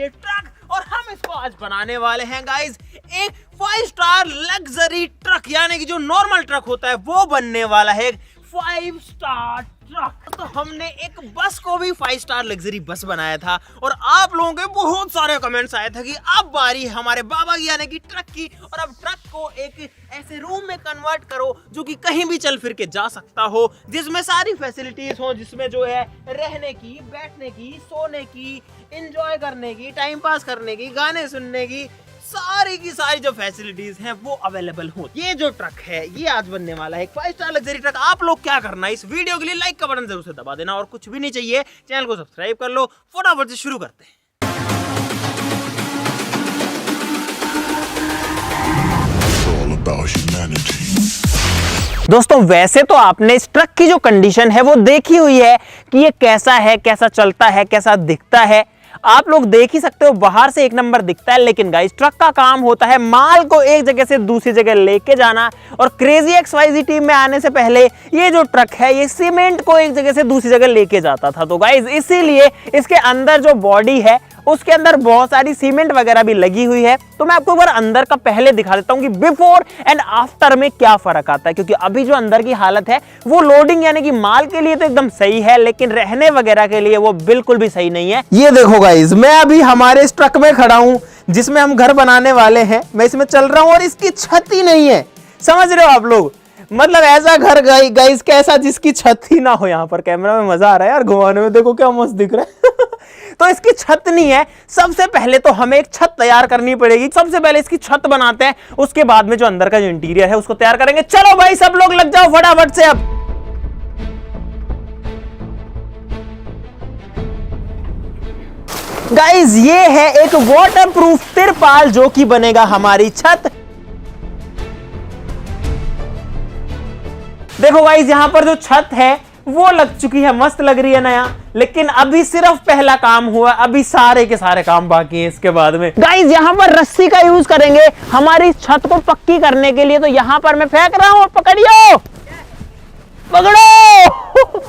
Luxury truck, और हम इसको आज बनाने वाले हैं गाइस एक 5 स्टार लग्जरी ट्रक, यानी कि जो नॉर्मल ट्रक होता है वो बनने वाला है 5 स्टार ट्रक। तो हमने एक बस को भी 5 स्टार लग्जरी बस बनाया था, और आप लोगों के बहुत सारे कमेंट्स आए थे कि अब बारी है हमारे बाबा की यानी कि ट्रक की, और अब ट्रक को एक ऐसे रूम में कन्वर्ट करो जो कि कहीं भी चल फिर के जा सकता हो, जिसमें सारी फैसिलिटीज हो, जिसमें जो है रहने की, बैठने की, सोने की, एंजॉय करने की, टाइम पास करने की, गाने सुनने की सारी जो फैसिलिटीज हैं वो अवेलेबल हो। ये जो ट्रक है ये आज बनने वाला है एक 5 स्टार लग्जरी ट्रक। आप लोग क्या करना है, इस वीडियो के लिए लाइक का बटन जरूर से दबा देना, और कुछ भी नहीं चाहिए, चैनल को सब्सक्राइब कर लो। फटाफट से शुरू करते हैं। दोस्तों वैसे तो आपने इस ट्रक की जो कंडीशन है वो देखी हुई है कि ये कैसा है, कैसा चलता है, कैसा दिखता है। आप लोग देख ही सकते हो, बाहर से एक नंबर दिखता है, लेकिन गाइस ट्रक का काम होता है माल को एक जगह से दूसरी जगह लेके जाना। और क्रेजी XYZ टीम में आने से पहले ये जो ट्रक है ये सीमेंट को एक जगह से दूसरी जगह लेके जाता था। तो गाइस इसीलिए इसके अंदर जो बॉडी है उसके अंदर बहुत सारी सीमेंट वगैरह भी लगी हुई है। तो मैं आपको एक बार अंदर का पहले दिखा देता हूं कि बिफोर एंड आफ्टर में क्या फर्क आता है, क्योंकि अभी जो अंदर की हालत है वो लोडिंग यानी कि माल के लिए तो एकदम सही है, लेकिन रहने वगैरह के लिए वो बिल्कुल भी सही नहीं है। ये देखो गाइस, मैं अभी हमारे इस ट्रक में खड़ा हूं जिसमें हम घर बनाने वाले हैं। मैं इसमें चल रहा हूं और इसकी छत ही नहीं है, समझ रहे हो आप लोग? मतलब ऐसा घर गाइस कैसा जिसकी छत ही ना हो। यहाँ पर कैमरा में मजा आ रहा है यार घुमाने में, देखो क्या मस्त दिख रहा है। तो इसकी छत नहीं है। सबसे पहले तो हमें एक छत तैयार करनी पड़ेगी। सबसे पहले इसकी छत बनाते हैं, उसके बाद में जो अंदर का जो इंटीरियर है उसको तैयार करेंगे। चलो भाई सब लोग लग जाओ फटाफट से। अब गाइस ये है एक वाटरप्रूफ तिरपाल जो कि बनेगा हमारी छत। देखो गाइस यहाँ पर जो छत है वो लग चुकी है, मस्त लग रही है नया, लेकिन अभी सिर्फ पहला काम हुआ, अभी सारे के सारे काम बाकी हैं इसके बाद में। गाइस यहाँ पर रस्सी का यूज करेंगे हमारी छत को पक्की करने के लिए। तो यहाँ पर मैं फेंक रहा हूं, पकड़ियो, पकड़ो।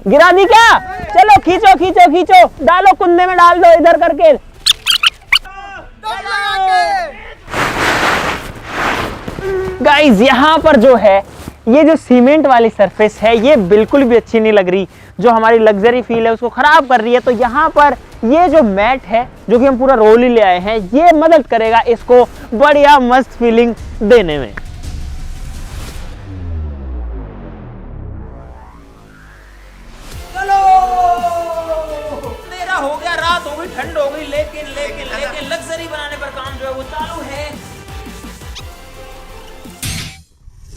गिरा दी क्या? चलो खींचो खींचो खींचो, डालो कुंदे में, डाल दो इधर करके। गाइस यहाँ पर जो है ये जो सीमेंट वाली सरफेस है ये बिल्कुल भी अच्छी नहीं लग रही, जो हमारी लग्जरी फील है उसको खराब कर रही है। तो यहाँ पर ये जो मैट है जो कि हम पूरा रोल ही ले आए हैं, ये मदद करेगा इसको बढ़िया मस्त फीलिंग देने में। चलो मेरा हो गया, रात हो गई, ठंड हो गई, लेकिन लग्जरी बनाने पर काम जो है वो चालू है।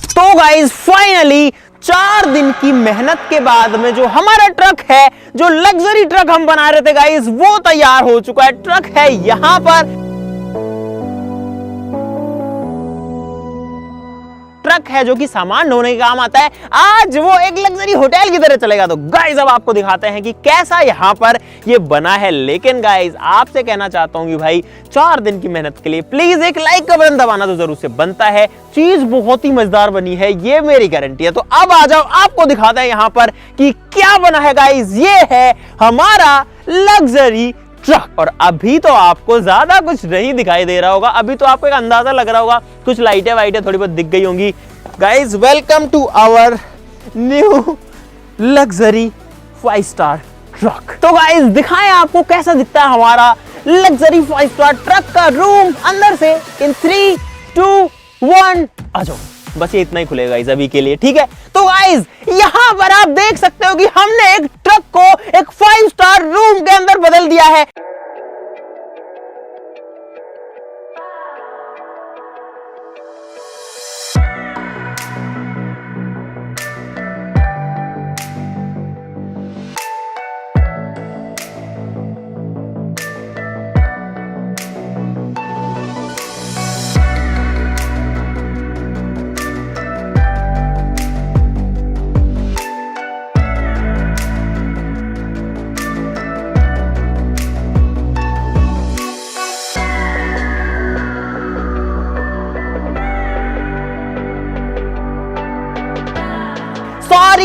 तो गाइस फाइनली 4 दिन की मेहनत के बाद में जो हमारा ट्रक है, जो लग्जरी ट्रक हम बना रहे थे गाइस, वो तैयार हो चुका है। ट्रक है यहां पर, ट्रक है जो कि सामान ढोने के काम आता है। आज वो एक लग्जरी होटल की तरह चलेगा। तो गाइस अब आपको दिखाते हैं कि कैसा यहाँ पर ये बना है। लेकिन गाइस आपसे कहना चाहता हूँ कि भाई 4 दिन की मेहनत के लिए प्लीज एक लाइक का बटन दबाना तो जरूर से बनता है। चीज बहुत ही मजेदार बनी है, ये मेरी गारंटी है। तो अब आ जाओ, आपको दिखाते हैं यहाँ पर कि क्या बना है गाइस। ये है हमारा लग्जरी ट्रक। और अभी तो आपको ज्यादा कुछ नहीं दिखाई दे रहा होगा, अभी तो आपको एक अंदाजा लग रहा होगा, कुछ लाइटें वाइटें थोड़ी बहुत दिख गई होंगी। Guys welcome to our new luxury 5 star truck. तो गाइस दिखाएं आपको कैसा दिखता है हमारा लग्जरी 5 स्टार ट्रक का रूम अंदर से। इन 3, 2, 1 आ जाओ। बस ये इतना ही खुलेगा गाइस अभी के लिए, ठीक है? तो गाइस यहां पर आप देख सकते हो कि हमने एक ट्रक को एक 5 स्टार रूम के अंदर बदल दिया है।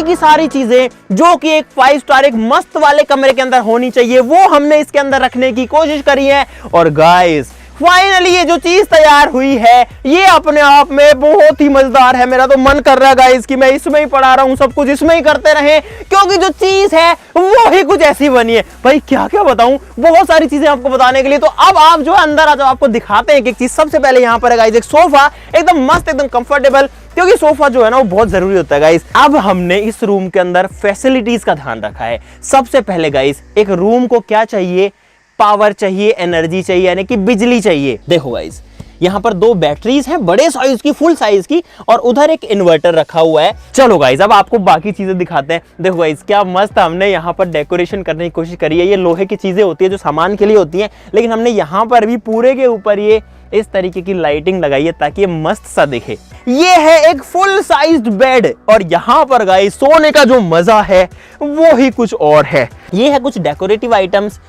सारी की सारी चीजें जो कि एक 5 स्टार एक मस्त वाले कमरे के अंदर होनी चाहिए वो हमने इसके अंदर रखने की कोशिश करी है। और गाइस फाइनली ये जो चीज तैयार हुई है ये अपने आप में बहुत ही मजेदार है। मेरा तो मन कर रहा है गाइस कि मैं इसमें ही पढ़ा रहा हूं, सब कुछ इसमें ही करते रहे, क्योंकि जो चीज है वो ही कुछ ऐसी बनी है। भाई क्या क्या बताऊं, बहुत सारी चीजें आपको बताने के लिए। तो अब आप जो है अंदर आ जाओ, आपको दिखाते हैं एक एक चीज। सबसे पहले यहाँ पर है गाइस एक सोफा, एकदम मस्त एकदम कंफर्टेबल, क्योंकि सोफा जो है ना वो बहुत जरूरी होता है गाइस। अब हमने इस रूम के अंदर फैसिलिटीज का ध्यान रखा है। सबसे पहले गाइस एक रूम को क्या चाहिए, पावर चाहिए, एनर्जी चाहिए, यानी कि बिजली चाहिए। देखो गाइस यहाँ पर 2 बैटरीज हैं बड़े साइज की, फुल साइज की, और उधर एक इन्वर्टर रखा हुआ है। चलो गाइस अब आपको बाकी चीजें दिखाते हैं। देखो गाइस क्या मस्त हमने यहाँ पर डेकोरेशन करने की कोशिश करी है। ये लोहे की चीजें होती है जो सामान के लिए होती हैं, लेकिन हमने यहाँ पर भी पूरे के ऊपर ये इस तरीके की लाइटिंग लगाई है ताकि ये मस्त सा दिखे। ये है एक फुल साइज्ड बेड, और यहाँ पर गाइस सोने का जो मजा है वो ही कुछ और है। ये है कुछ डेकोरेटिव आइटम्स।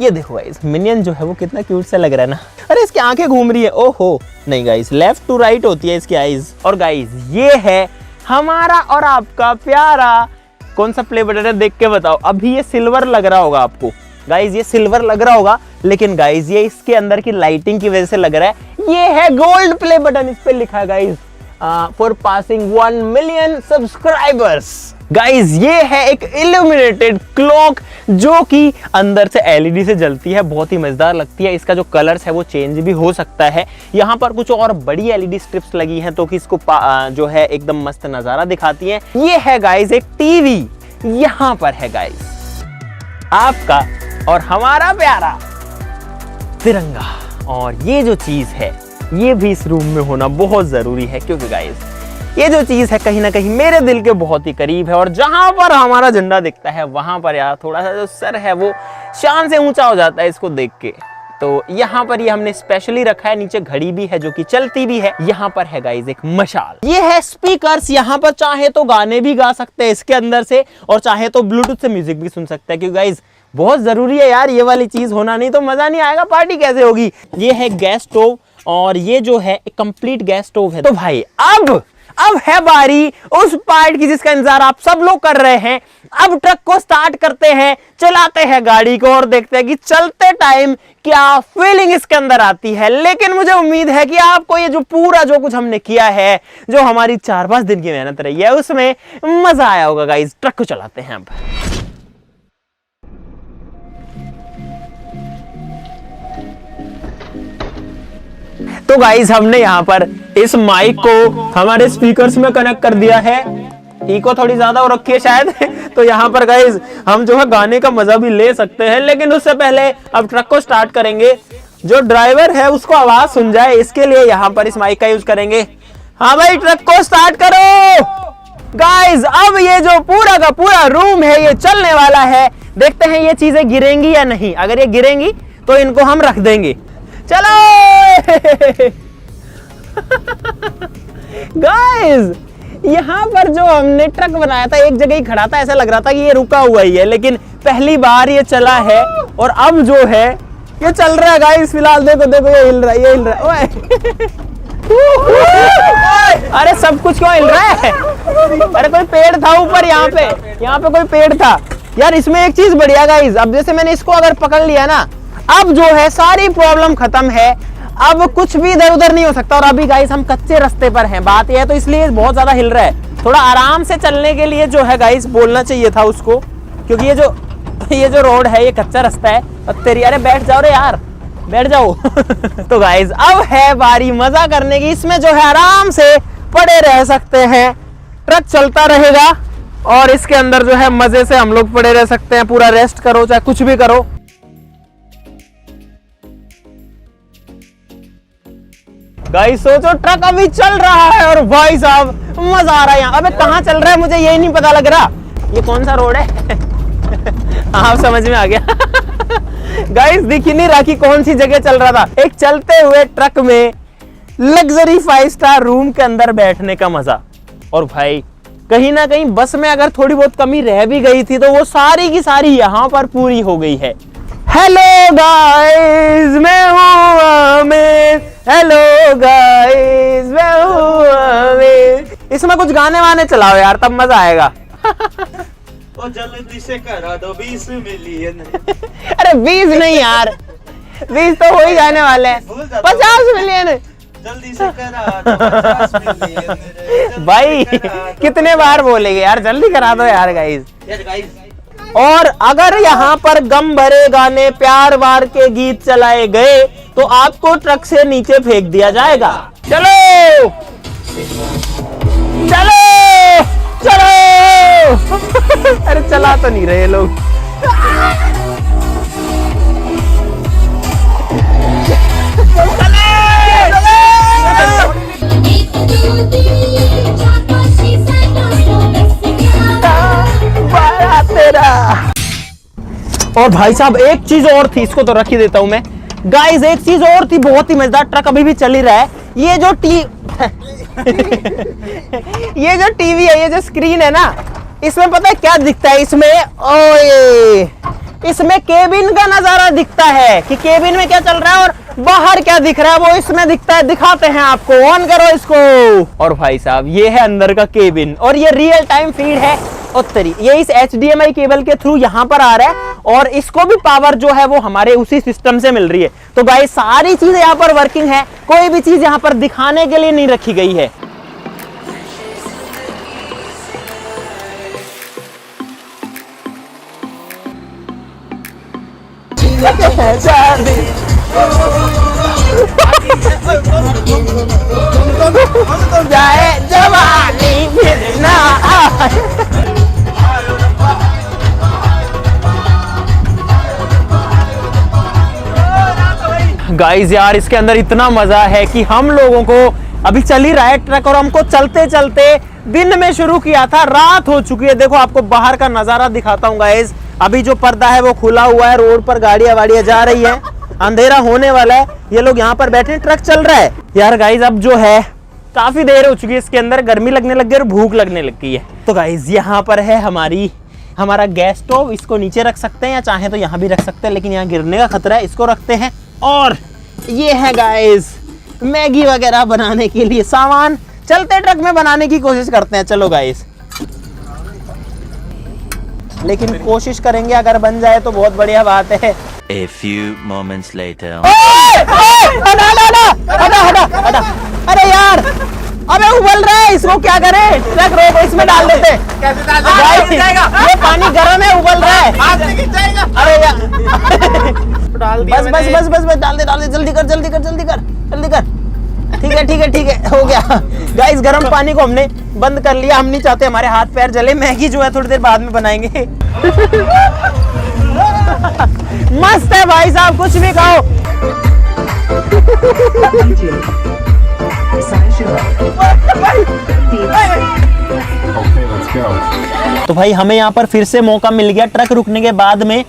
ये देखो गाइस मिनियन जो है वो कितना क्यूट सा लग रहा है ना। अरे इसकी आंखें घूम रही है, ओहो नहीं गाइस लेफ्ट टू राइट होती है इसकी आईज। और गाइस ये है हमारा और आपका प्यारा, कौन सा प्ले बटन है देख के बताओ। अभी ये सिल्वर लग रहा होगा आपको गाइस, ये सिल्वर लग रहा होगा, लेकिन गाइस ये इसके अंदर की लाइटिंग की वजह से लग रहा है। ये है गोल्ड प्ले बटन, इस पे लिखा है guys for passing 1 million subscribers. Guys ये है एक इल्यूमिनेटेड क्लॉक जो कि अंदर से एलईडी से जलती है, बहुत ही मजेदार लगती है। इसका जो कलर्स है वो चेंज भी हो सकता है। यहाँ पर कुछ और बड़ी एलईडी स्ट्रिप्स लगी हैं तो कि इसको जो है एकदम मस्त नजारा दिखाती है। ये है गाइस एक टीवी, यहाँ पर है गाइस आपका और हमारा प्यारा तिरंगा। और ये जो चीज है ये भी इस रूम में होना बहुत जरूरी है, क्योंकि गाइस ये जो चीज है कहीं ना कहीं मेरे दिल के बहुत ही करीब है। और जहां पर हमारा झंडा दिखता है वहां पर यार थोड़ा सा जो सर है वो शान से ऊंचा हो जाता है इसको देख के। तो यहाँ पर ये हमने स्पेशली रखा है। नीचे घड़ी भी है जो कि चलती भी है। यहाँ पर है गाइस एक मशाल। ये है स्पीकर्स, यहाँ पर चाहे तो गाने भी गा सकते हैं इसके अंदर से, और चाहे तो ब्लूटूथ से म्यूजिक भी सुन सकते हैं, क्योंकि गाइस बहुत जरूरी है यार ये वाली चीज होना, नहीं तो मजा नहीं आएगा, पार्टी कैसे होगी। ये है गैस स्टोव, और ये जो है एक कंप्लीट गैस स्टोव है। तो भाई अब है बारी उस पार्ट की जिसका इंतजार आप सब लोग कर रहे हैं। अब ट्रक को स्टार्ट करते हैं, चलाते हैं गाड़ी को, और देखते हैं कि चलते टाइम क्या फीलिंग इसके अंदर आती है। लेकिन मुझे उम्मीद है कि आपको ये जो पूरा जो कुछ हमने किया है, जो हमारी 4-5 दिन की मेहनत रही है, उसमें मजा आया होगा गाइस। ट्रक को चलाते हैं अब। तो गाइस हमने यहाँ पर इस माइक को हमारे स्पीकर्स में कनेक्ट कर दिया है। इको थोड़ी ज्यादा हो रखी है शायद तो यहाँ पर गाइस हम जो है गाने का मजा भी ले सकते हैं, लेकिन उससे पहले अब ट्रक को स्टार्ट करेंगे। जो ड्राइवर है उसको आवाज सुन जाए इसके लिए यहाँ पर इस माइक का यूज करेंगे। हाँ भाई ट्रक को स्टार्ट करो गाइस। अब ये जो पूरा का पूरा रूम है ये चलने वाला है। देखते हैं ये चीजें गिरेंगी या नहीं। अगर ये गिरेंगी तो इनको हम रख देंगे। चलो गाइस यहाँ पर जो हमने ट्रक बनाया था एक जगह ही खड़ा था, ऐसा लग रहा था कि ये रुका हुआ ही है, लेकिन पहली बार ये चला है और अब जो है ये चल रहा है गाइस। फिलहाल देखो देखो ये हिल रहा है, ये हिल रहा है। अरे सब कुछ क्यों हिल रहा है? अरे कोई पेड़ था ऊपर, यहाँ पे कोई पेड़ था यार। इसमें एक चीज बढ़िया गाइस, अब जैसे मैंने इसको अगर पकड़ लिया ना, अब जो है सारी प्रॉब्लम खत्म है। अब कुछ भी इधर उधर नहीं हो सकता। और अभी गाइस हम कच्चे रास्ते पर हैं, बात यह है, तो इसलिए बहुत ज्यादा हिल रहा है। थोड़ा आराम से चलने के लिए जो है गाइस बोलना चाहिए था उसको, क्योंकि ये जो रोड है ये कच्चा रास्ता है। और तेरी अरे बैठ जाओ रे यार, बैठ जाओ। तो गाइस अब है बारी मजा करने की। इसमें जो है आराम से पड़े रह सकते हैं, ट्रक चलता रहेगा और इसके अंदर जो है मजे से हम लोग पड़े रह सकते हैं। पूरा रेस्ट करो चाहे कुछ भी करो। गाइस सोचो ट्रक अभी चल रहा है और भाई साहब मजा आ रहा है यहाँ। अबे कहाँ चल रहा है मुझे यही नहीं पता लग रहा। ये कौन सा रोड है? हाँ समझ में आ गया। गाइस दिख ही नहीं रहा कि कौन सी जगह चल रहा था। एक चलते हुए ट्रक में लग्जरी 5 स्टार रूम के अंदर बैठने का मजा। और भाई कहीं ना कहीं बस में अगर थोड़ी बहुत कमी रह भी गई थी तो वो सारी की सारी यहाँ पर पूरी हो गई है। हेलो गाइस मैं हूँ आमिर, हेलो गाइस मैं हूँ आमिर। इसमें कुछ गाने वाने चलाओ यार तब मजा आएगा। ओ जल्दी से करा दो 20 मिलियन। अरे 20 नहीं यार, 20 तो हो ही जाने वाले हैं, 50 मिलियन। जल्दी से करा दो 50 मिलियन। भाई कितने बार बोलेंगे यार, जल्दी करा दो यार गाइस। और अगर यहाँ पर गम भरे गाने प्यार वार के गीत चलाए गए तो आपको ट्रक से नीचे फेंक दिया जाएगा। चलो चलो चलो। अरे चला तो नहीं रहे लोग। और भाई साहब एक चीज और थी, इसको तो रख ही देता हूं मैं गाइस। एक चीज और थी बहुत ही मजेदार, ट्रक अभी भी चल ही रहा है। ये जो ये जो टीवी है, ये जो स्क्रीन है ना, इसमें पता है क्या दिखता है इसमें? ओए इसमें केबिन का नजारा दिखता है कि केबिन में क्या चल रहा है और बाहर क्या दिख रहा है वो इसमें दिखता है। दिखाते हैं आपको, ऑन करो इसको। और भाई साहब ये है अंदर का केबिन और ये रियल टाइम फीड है। उत्तरी ये इस HDMI केबल के थ्रू यहाँ पर आ रहा है और इसको भी पावर जो है वो हमारे उसी सिस्टम से मिल रही है। तो गाइस सारी चीजें यहाँ पर वर्किंग है, कोई भी चीज यहाँ पर दिखाने के लिए नहीं रखी गई है। जाए जवानी फिर ना आए। गाइस यार इसके अंदर इतना मजा है कि हम लोगों को अभी चल ही रहा है ट्रक और हमको चलते चलते दिन में शुरू किया था, रात हो चुकी है। देखो आपको बाहर का नजारा दिखाता हूँ गाइस। अभी जो पर्दा है वो खुला हुआ है, रोड पर गाड़ियां वाड़ियां जा रही है, अंधेरा होने वाला है। ये लोग यहाँ पर बैठे, ट्रक चल रहा है यार गाइस। अब जो है काफी देर हो चुकी है इसके अंदर, गर्मी लगने लग गई और भूख लगने लग गई है। तो गाइस यहाँ पर है हमारा गैस स्टोव। इसको नीचे रख सकते हैं या चाहे तो यहाँ भी रख सकते हैं, लेकिन यहाँ गिरने का खतरा है, इसको रखते हैं। और ये है गाइस मैगी वगैरह बनाने के लिए सामान, चलते ट्रक में बनाने की कोशिश करते हैं। चलो गाइस, लेकिन कोशिश करेंगे, अगर बन जाए तो बहुत बढ़िया बात है। A few moments later. हटा। अरे यार अबे उबल रहा है, इसको क्या करें? ट्रक रोको, इसमें डाल देते। कैसे डाल देंगे? ये पानी गर्म है, उबल रहा है। अरे यार बस डाल दे जल्दी कर। ठीक है हो गया। गाइस गर्म पानी को हमने बंद कर लिया, हम नहीं चाहते हमारे हाथ पैर जले। मैगी जो है थोड़ी देर बाद में बनाएंगे। मस्त है भाई साहब, कुछ भी खाओ। तो भाई हमें यहाँ पर फिर से मौका मिल गया ट्रक रुकने के बाद में,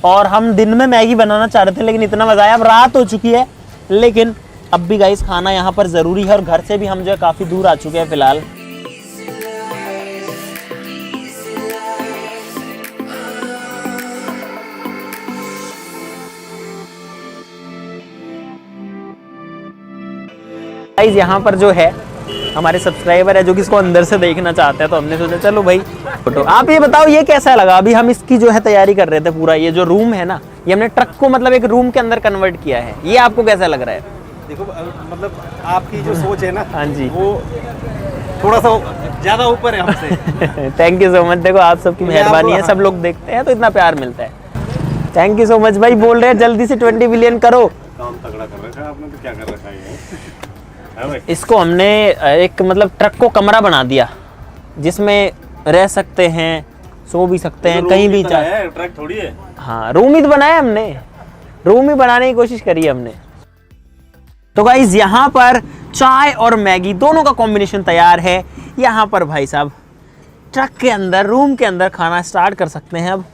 और हम दिन में मैगी बनाना चाह रहे थे लेकिन इतना मजा आया। अब रात हो चुकी है लेकिन अब भी गाइस खाना यहाँ पर जरूरी है और घर से भी हम जो है काफी दूर आ चुके हैं फिलहाल। गाइस यहाँ पर जो है हमारे सब्सक्राइबर है जो कि इसको अंदर से देखना चाहते हैं, तो हमने सोचा चलो भाई फोटो। आप ये बताओ ये कैसा लगा? अभी हम इसकी जो है तैयारी कर रहे थे। पूरा ये जो रूम है ना, ये हमने ट्रक को मतलब एक रूम के अंदर कन्वर्ट किया है। ये आपको कैसा लग रहा है? देखो मतलब आपकी जो सोच है ना, हाँ जी, वो थोड़ा सा ज्यादा ऊपर है हमसे। Thank you so much. देखो आप सबकी मेहरबानी है, सब लोग देखते हैं तो इतना प्यार मिलता है। थैंक यू सो मच भाई। बोल रहे हैं जल्दी से 20 बिलियन करो। काम तगड़ा कर रखा है आपने, तो क्या कर रखा है? इसको हमने एक मतलब ट्रक को कमरा बना दिया जिसमें रह सकते हैं, सो भी सकते हैं, कहीं भी जाए। ट्रक थोड़ी है। हाँ रूम ही तो बनाया हमने, रूम ही बनाने की कोशिश करी है हमने। तो गाइस यहाँ पर चाय और मैगी दोनों का कॉम्बिनेशन तैयार है। यहाँ पर भाई साहब ट्रक के अंदर, रूम के अंदर खाना स्टार्ट कर सकते हैं अब।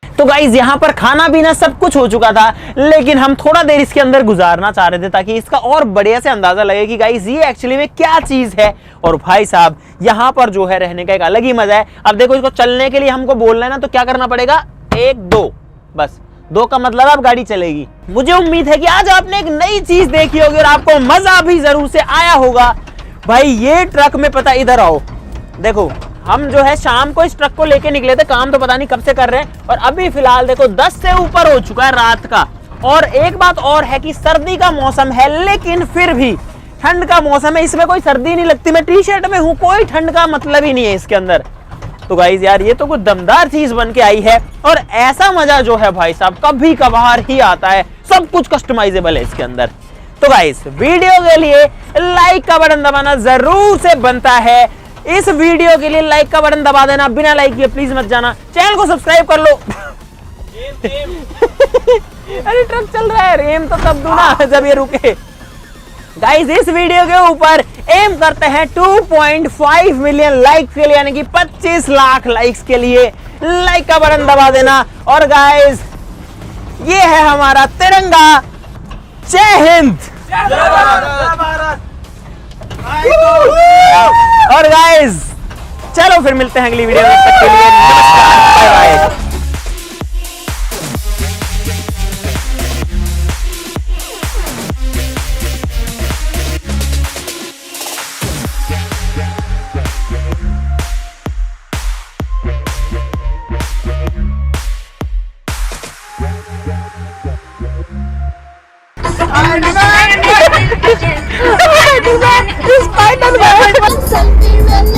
तो गाइज यहाँ पर खाना पीना सब कुछ हो चुका था, लेकिन हम थोड़ा देर इसके अंदर गुजारना चाह रहे थे ताकि इसका और बढ़िया से अंदाजा लगे कि गाइज ये एक्चुअली में क्या चीज है। और भाई साहब यहाँ पर जो है रहने का एक अलग ही मजा है। अब देखो इसको चलने के लिए हमको बोलना है ना, तो क्या करना पड़ेगा? 1 2 बस 2 का मतलब अब गाड़ी चलेगी। मुझे उम्मीद है कि आज आपने एक नई चीज देखी होगी और आपको मजा भी जरूर से आया होगा। भाई ये ट्रक में पता, इधर आओ, देखो हम जो है शाम को इस ट्रक को लेके निकले थे, काम तो पता नहीं कब से कर रहे हैं, और अभी फिलहाल देखो 10 से ऊपर हो चुका है रात का। और एक बात और है कि सर्दी का मौसम है, लेकिन फिर भी ठंड का मौसम है, इसमें कोई सर्दी नहीं लगती। मैं टी शर्ट में हूं, कोई ठंड का मतलब ही नहीं है इसके अंदर। तो गाइज यार ये तो कुछ दमदार चीज बन के आई है, और ऐसा मजा जो है भाई साहब कभी कभार ही आता है। सब कुछ कस्टमाइजेबल है इसके अंदर। तो गाइज वीडियो के लिए लाइक का बटन दबाना जरूर से बनता है। इस वीडियो के लिए लाइक का बटन दबा देना, बिना लाइक किए प्लीज मत जाना। चैनल को सब्सक्राइब कर लो। अरे ट्रक चल रहा है, एम तो तब दूं ना जब ये रुके। गाइस इस वीडियो के ऊपर एम करते हैं 2.5 मिलियन लाइक्स के लिए, यानी कि 25 लाख लाइक्स के लिए लाइक का बटन दबा देना। और गाइस ये है हमारा तिरंगा। जय हिंद। और गाइस चलो फिर मिलते हैं अगली वीडियो में, तब तक के लिए नमस्कार, बाय बाय। Spider-Man!